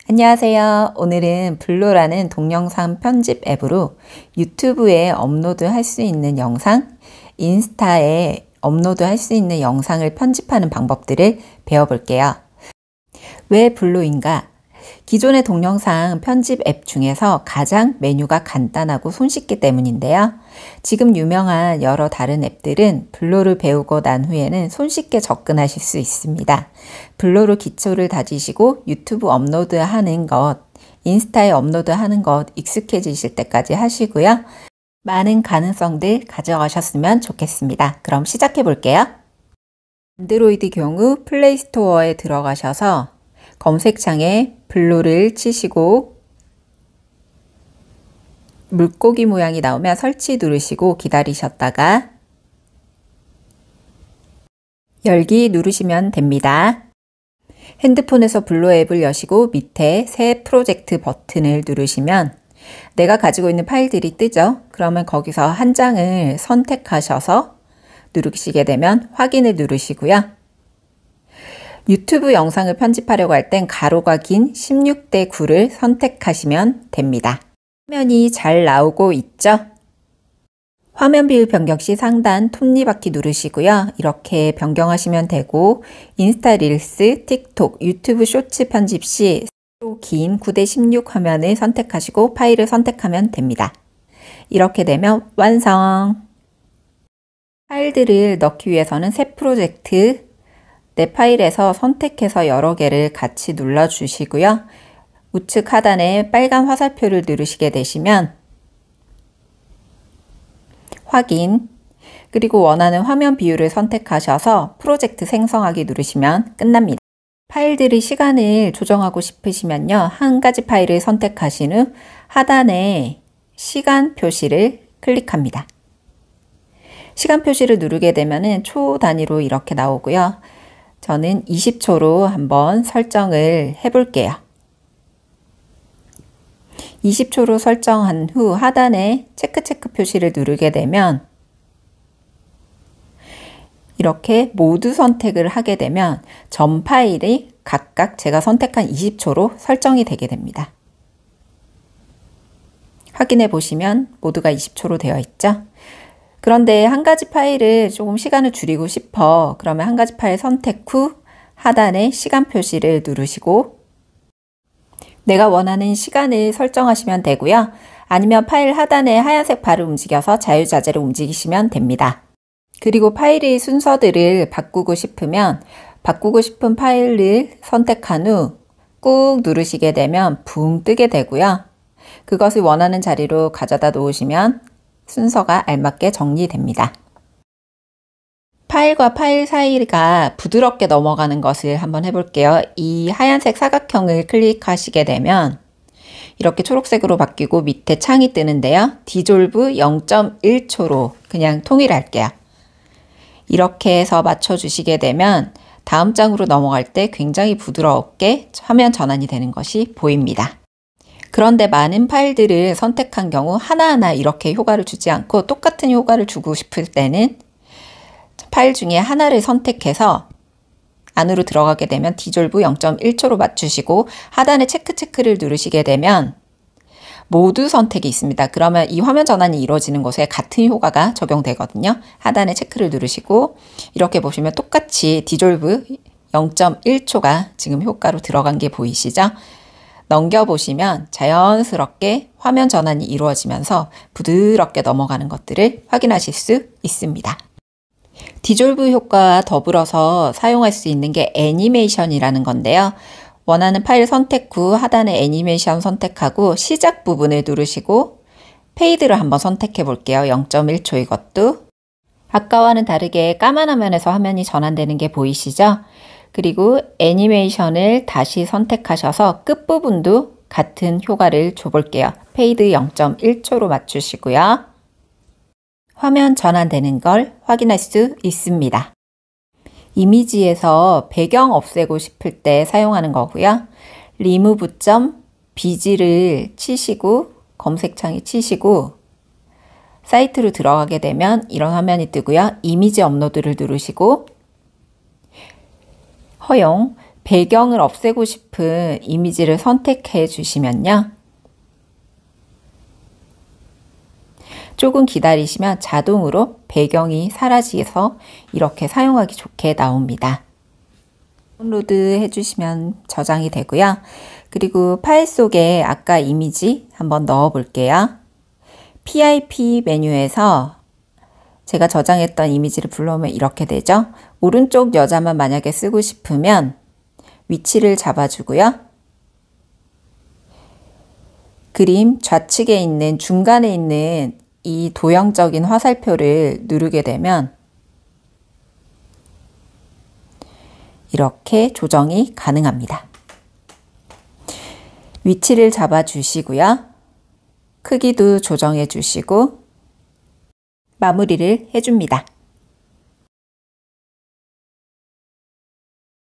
안녕하세요. 오늘은 블로라는 동영상 편집 앱으로 유튜브에 업로드할 수 있는 영상, 인스타에 업로드할 수 있는 영상을 편집하는 방법들을 배워볼게요. 왜 블로인가? 기존의 동영상 편집 앱 중에서 가장 메뉴가 간단하고 손쉽기 때문인데요. 지금 유명한 여러 다른 앱들은 블로를 배우고 난 후에는 손쉽게 접근하실 수 있습니다. 블로로 기초를 다지시고 유튜브 업로드하는 것, 인스타에 업로드하는 것 익숙해지실 때까지 하시고요. 많은 가능성들 가져가셨으면 좋겠습니다. 그럼 시작해 볼게요. 안드로이드 경우 플레이스토어에 들어가셔서 검색창에 블로를 치시고 물고기 모양이 나오면 설치 누르시고 기다리셨다가 열기 누르시면 됩니다. 핸드폰에서 블로 앱을 여시고 밑에 새 프로젝트 버튼을 누르시면 내가 가지고 있는 파일들이 뜨죠. 그러면 거기서 한 장을 선택하셔서 누르시게 되면 확인을 누르시고요. 유튜브 영상을 편집하려고 할 땐 가로가 긴 16:9를 선택하시면 됩니다. 화면이 잘 나오고 있죠? 화면 비율 변경 시 상단 톱니바퀴 누르시고요. 이렇게 변경하시면 되고 인스타 릴스, 틱톡, 유튜브 쇼츠 편집 시 긴 9:16 화면을 선택하시고 파일을 선택하면 됩니다. 이렇게 되면 완성! 파일들을 넣기 위해서는 새 프로젝트, 내 파일에서 선택해서 여러 개를 같이 눌러주시고요. 우측 하단에 빨간 화살표를 누르시게 되시면 확인, 그리고 원하는 화면 비율을 선택하셔서 프로젝트 생성하기 누르시면 끝납니다. 파일들의 시간을 조정하고 싶으시면요. 한 가지 파일을 선택하신 후 하단에 시간 표시를 클릭합니다. 시간 표시를 누르게 되면 초 단위로 이렇게 나오고요. 저는 20초로 한번 설정을 해볼게요. 20초로 설정한 후 하단에 체크 표시를 누르게 되면 이렇게 모두 선택을 하게 되면 전 파일이 각각 제가 선택한 20초로 설정이 되게 됩니다. 확인해 보시면 모두가 20초로 되어 있죠. 그런데 한 가지 파일을 조금 시간을 줄이고 싶어. 그러면 한 가지 파일 선택 후 하단에 시간 표시를 누르시고 내가 원하는 시간을 설정하시면 되고요. 아니면 파일 하단에 하얀색 발을 움직여서 자유자재로 움직이시면 됩니다. 그리고 파일의 순서들을 바꾸고 싶으면 바꾸고 싶은 파일을 선택한 후 꾹 누르시게 되면 붕 뜨게 되고요. 그것을 원하는 자리로 가져다 놓으시면 순서가 알맞게 정리됩니다. 파일과 파일 사이가 부드럽게 넘어가는 것을 한번 해볼게요. 이 하얀색 사각형을 클릭하시게 되면 이렇게 초록색으로 바뀌고 밑에 창이 뜨는데요. 디졸브 0.1초로 그냥 통일할게요. 이렇게 해서 맞춰주시게 되면 다음 장으로 넘어갈 때 굉장히 부드럽게 화면 전환이 되는 것이 보입니다. 그런데 많은 파일들을 선택한 경우 하나하나 이렇게 효과를 주지 않고 똑같은 효과를 주고 싶을 때는 파일 중에 하나를 선택해서 안으로 들어가게 되면 디졸브 0.1초로 맞추시고 하단에 체크를 누르시게 되면 모두 선택이 있습니다. 그러면 이 화면 전환이 이루어지는 곳에 같은 효과가 적용되거든요. 하단에 체크를 누르시고 이렇게 보시면 똑같이 디졸브 0.1초가 지금 효과로 들어간 게 보이시죠? 넘겨보시면 자연스럽게 화면 전환이 이루어지면서 부드럽게 넘어가는 것들을 확인하실 수 있습니다. 디졸브 효과와 더불어서 사용할 수 있는 게 애니메이션이라는 건데요. 원하는 파일 선택 후 하단에 애니메이션 선택하고 시작 부분을 누르시고 페이드를 한번 선택해 볼게요. 0.1초 이것도. 아까와는 다르게 까만 화면에서 화면이 전환되는 게 보이시죠? 그리고 애니메이션을 다시 선택하셔서 끝부분도 같은 효과를 줘볼게요. 페이드 0.1초로 맞추시고요. 화면 전환되는 걸 확인할 수 있습니다. 이미지에서 배경 없애고 싶을 때 사용하는 거고요. remove.bg를 치시고 검색창에 치시고 사이트로 들어가게 되면 이런 화면이 뜨고요. 이미지 업로드를 누르시고 허용, 배경을 없애고 싶은 이미지를 선택해 주시면요. 조금 기다리시면 자동으로 배경이 사라지서 이렇게 사용하기 좋게 나옵니다. 다운로드 해주시면 저장이 되고요. 그리고 파일 속에 아까 이미지 한번 넣어 볼게요. PIP 메뉴에서 제가 저장했던 이미지를 불러오면 이렇게 되죠. 오른쪽 여자만 만약에 쓰고 싶으면 위치를 잡아주고요. 그림 좌측에 있는 중간에 있는 이 도형적인 화살표를 누르게 되면 이렇게 조정이 가능합니다. 위치를 잡아주시고요. 크기도 조정해 주시고 마무리를 해줍니다.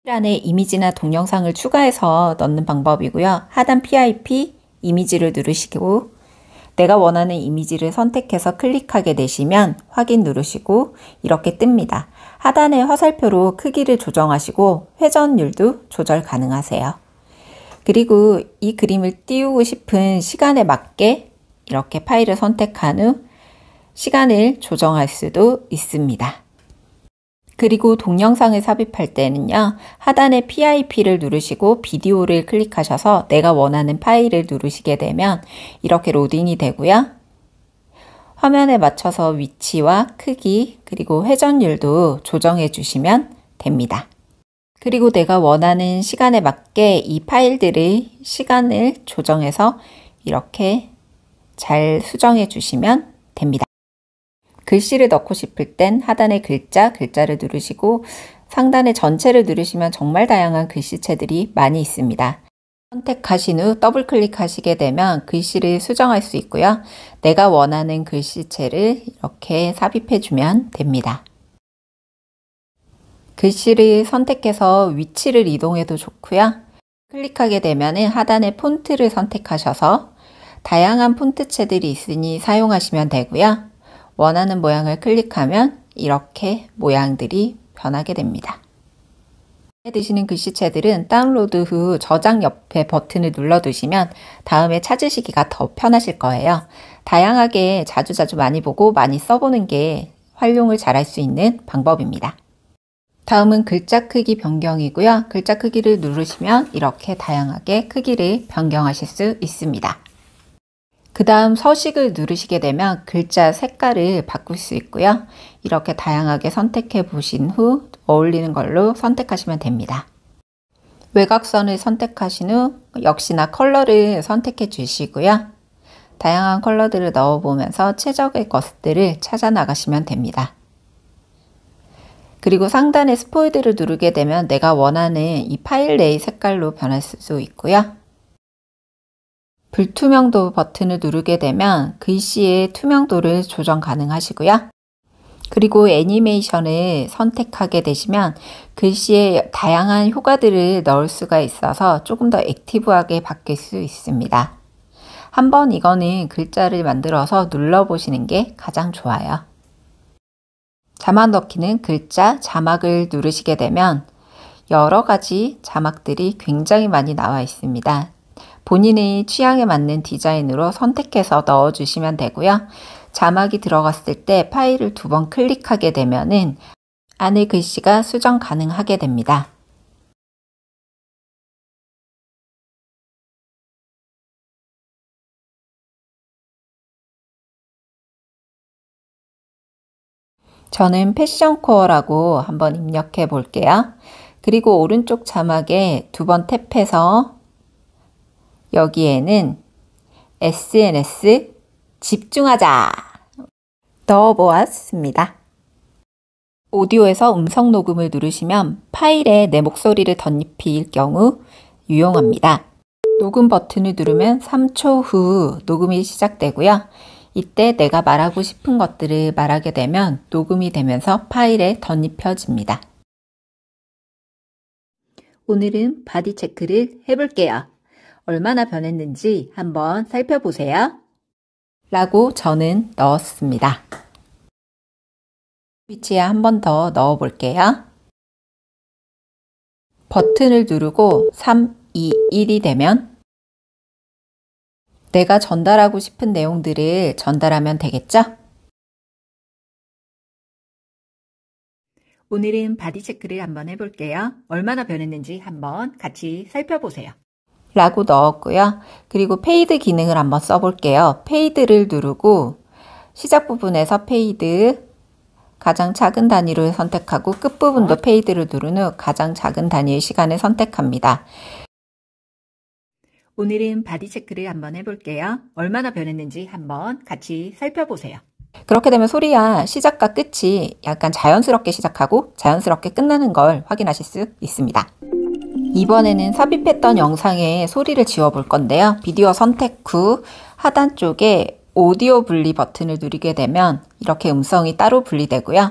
안에 이미지나 동영상을 추가해서 넣는 방법이고요. 하단 PIP 이미지를 누르시고 내가 원하는 이미지를 선택해서 클릭하게 되시면 확인 누르시고 이렇게 뜹니다. 하단의 화살표로 크기를 조정하시고 회전율도 조절 가능하세요. 그리고 이 그림을 띄우고 싶은 시간에 맞게 이렇게 파일을 선택한 후 시간을 조정할 수도 있습니다. 그리고 동영상을 삽입할 때는요. 하단에 PIP를 누르시고 비디오를 클릭하셔서 내가 원하는 파일을 누르시게 되면 이렇게 로딩이 되고요. 화면에 맞춰서 위치와 크기 그리고 회전율도 조정해 주시면 됩니다. 그리고 내가 원하는 시간에 맞게 이 파일들의 시간을 조정해서 이렇게 잘 수정해 주시면 됩니다. 글씨를 넣고 싶을 땐 하단의 글자를 누르시고 상단의 전체를 누르시면 정말 다양한 글씨체들이 많이 있습니다. 선택하신 후 더블 클릭하시게 되면 글씨를 수정할 수 있고요. 내가 원하는 글씨체를 이렇게 삽입해 주면 됩니다. 글씨를 선택해서 위치를 이동해도 좋고요. 클릭하게 되면 하단의 폰트를 선택하셔서 다양한 폰트체들이 있으니 사용하시면 되고요. 원하는 모양을 클릭하면 이렇게 모양들이 변하게 됩니다. 드시는 글씨체들은 다운로드 후 저장 옆에 버튼을 눌러두시면 다음에 찾으시기가 더 편하실 거예요. 다양하게 자주 많이 보고 많이 써보는 게 활용을 잘할 수 있는 방법입니다. 다음은 글자 크기 변경이고요. 글자 크기를 누르시면 이렇게 다양하게 크기를 변경하실 수 있습니다. 그 다음 서식을 누르시게 되면 글자 색깔을 바꿀 수 있고요. 이렇게 다양하게 선택해 보신 후 어울리는 걸로 선택하시면 됩니다. 외곽선을 선택하신 후 역시나 컬러를 선택해 주시고요. 다양한 컬러들을 넣어 보면서 최적의 것들을 찾아 나가시면 됩니다. 그리고 상단에 스포이드를 누르게 되면 내가 원하는 이 파일 내의 색깔로 변할 수 있고요. 불투명도 버튼을 누르게 되면 글씨의 투명도를 조정 가능하시고요. 그리고 애니메이션을 선택하게 되시면 글씨에 다양한 효과들을 넣을 수가 있어서 조금 더 액티브하게 바뀔 수 있습니다. 한번 이거는 글자를 만들어서 눌러보시는 게 가장 좋아요. 자막 넣기는 글자 자막을 누르시게 되면 여러 가지 자막들이 굉장히 많이 나와 있습니다. 본인의 취향에 맞는 디자인으로 선택해서 넣어주시면 되고요. 자막이 들어갔을 때 파일을 2번 클릭하게 되면은 안에 글씨가 수정 가능하게 됩니다. 저는 패션코어라고 한번 입력해 볼게요. 그리고 오른쪽 자막에 2번 탭해서 여기에는 SNS 집중하자 넣어보았습니다. 오디오에서 음성 녹음을 누르시면 파일에 내 목소리를 덧입힐 경우 유용합니다. 녹음 버튼을 누르면 3초 후 녹음이 시작되고요. 이때 내가 말하고 싶은 것들을 말하게 되면 녹음이 되면서 파일에 덧입혀집니다. 오늘은 바디 체크를 해볼게요. 얼마나 변했는지 한번 살펴보세요. 라고 저는 넣었습니다. 위치에 한 번 더 넣어 볼게요. 버튼을 누르고 3, 2, 1이 되면 내가 전달하고 싶은 내용들을 전달하면 되겠죠? 오늘은 바디 체크를 한번 해볼게요. 얼마나 변했는지 한번 같이 살펴보세요. 라고 넣었고요. 그리고 페이드 기능을 한번 써볼게요. 페이드를 누르고 시작 부분에서 페이드, 가장 작은 단위를 선택하고 끝부분도 페이드를 누른 후 가장 작은 단위의 시간을 선택합니다. 오늘은 바디 체크를 한번 해볼게요. 얼마나 변했는지 한번 같이 살펴보세요. 그렇게 되면 소리와 시작과 끝이 약간 자연스럽게 시작하고 자연스럽게 끝나는 걸 확인하실 수 있습니다. 이번에는 삽입했던 영상에 소리를 지워 볼 건데요. 비디오 선택 후 하단 쪽에 오디오 분리 버튼을 누르게 되면 이렇게 음성이 따로 분리되고요.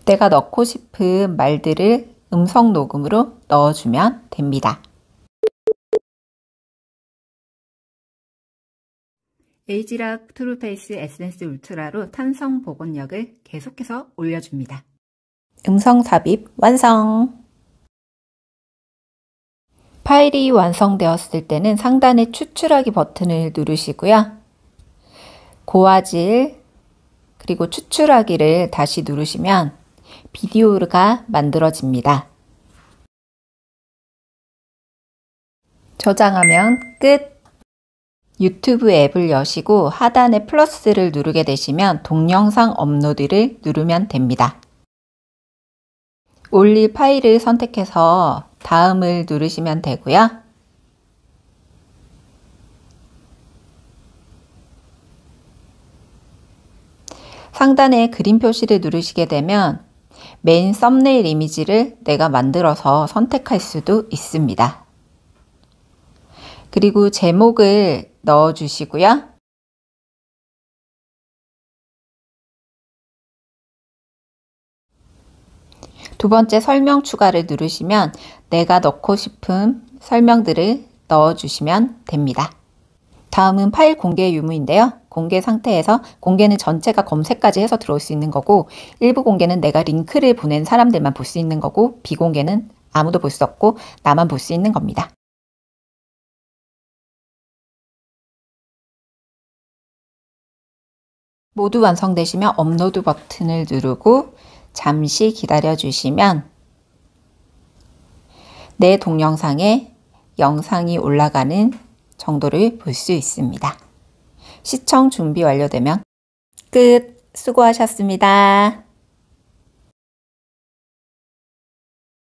내가 넣고 싶은 말들을 음성 녹음으로 넣어주면 됩니다. 에이지락 트루페이스 에센스 울트라로 탄성 복원력을 계속해서 올려줍니다. 음성 삽입 완성! 파일이 완성되었을 때는 상단의 추출하기 버튼을 누르시고요. 고화질 그리고 추출하기를 다시 누르시면 비디오가 만들어집니다. 저장하면 끝! 유튜브 앱을 여시고 하단에 플러스를 누르게 되시면 동영상 업로드를 누르면 됩니다. 올릴 파일을 선택해서 다음을 누르시면 되고요. 상단에 그림 표시를 누르시게 되면 메인 썸네일 이미지를 내가 만들어서 선택할 수도 있습니다. 그리고 제목을 넣어주시고요. 두 번째 설명 추가를 누르시면 내가 넣고 싶은 설명들을 넣어주시면 됩니다. 다음은 파일 공개 유무인데요. 공개 상태에서 공개는 전체가 검색까지 해서 들어올 수 있는 거고 일부 공개는 내가 링크를 보낸 사람들만 볼 수 있는 거고 비공개는 아무도 볼 수 없고 나만 볼 수 있는 겁니다. 모두 완성되시면 업로드 버튼을 누르고 잠시 기다려 주시면 내 동영상에 영상이 올라가는 정도를 볼 수 있습니다. 시청 준비 완료되면 끝! 수고하셨습니다.